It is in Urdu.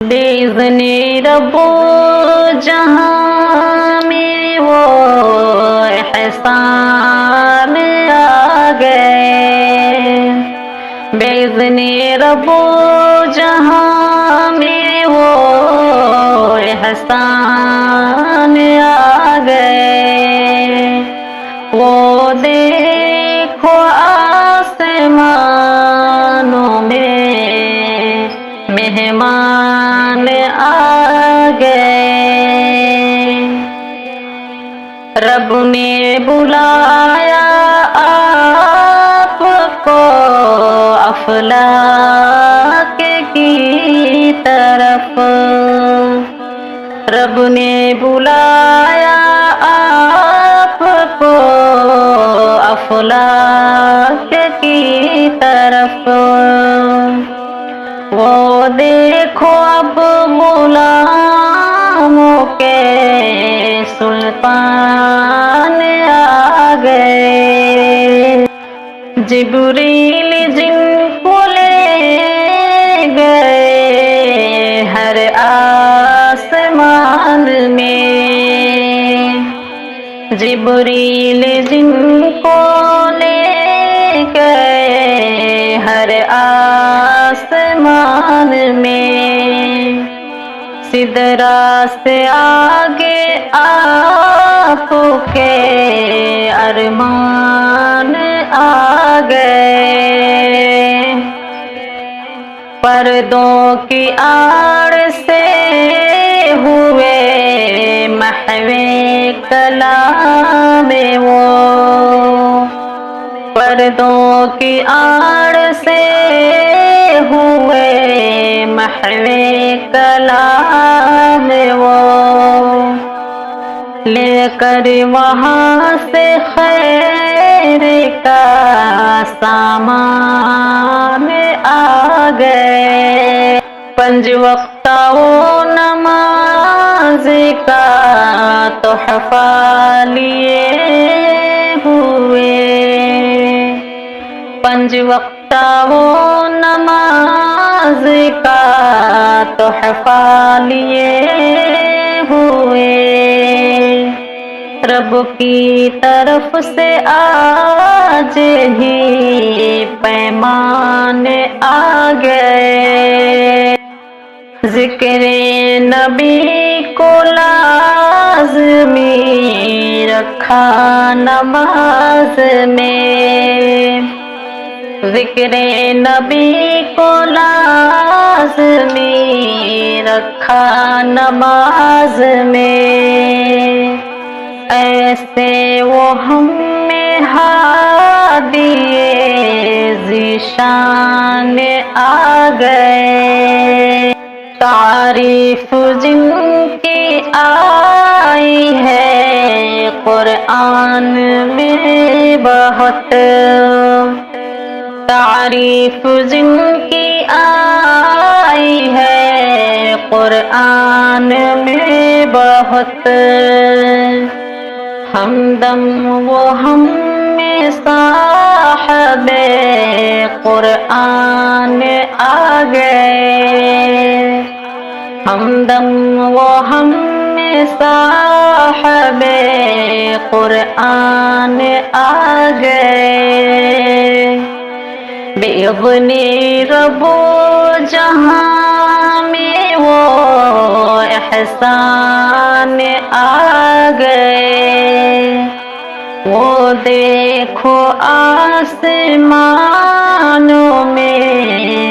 بِإِذْنِ رب جہاں میں وہ احسان آ گئے، بِإِذْنِ رب جہاں میں وہ احسان آ گئے۔ وہ دیکھو آسمانوں میں مہمان آ گئے، رب نے بلایا آپ کو افلاک کی طرف، رب نے بلایا آپ کو افلاک کی طرف۔ وہ دیکھو اب غلاموں کے سلطان آ گئے، جبریل جن کو لے گئے ہر آسمان میں، جبریل جن کو لے گئے ہر آسمان میں، سدرا سے آگے آپ کے ارمان آ گئے، پردوں کی آڑ سے ہوئے محو کلام وہ، پردوں کی آڑ سے ہوئے محو کلام وہ، لے کر وہاں سے خیر کا سامان آ گئے، 5 وقتہ وہ نماز کا تحفہ لیے ہوئے، 5 وقتہ وہ نماز کا تحفہ لیے ہوئے، رب کی طرف سے آج ہی پیمان آ گئے، ذکر نبی کو لازمی رکھا نماز میں، ذکر نبی کو لازمی رکھا نماز میں، ایسے وہ ہم میں ہادی ذیشان آ گئے، تعریف جن کی آئی ہے قرآن میں بہت، تعریف جن کی آئی ہے قرآن میں بہت، ہمدم وہ ہم میں صاحب قرآن آ گئے، ہمدم وہ ہم میں صاحب قرآن آ گئے، بِإِذْنِ رب جہاں میں وہ احسان آ گئے، وہ دیکھو آسمانوں میں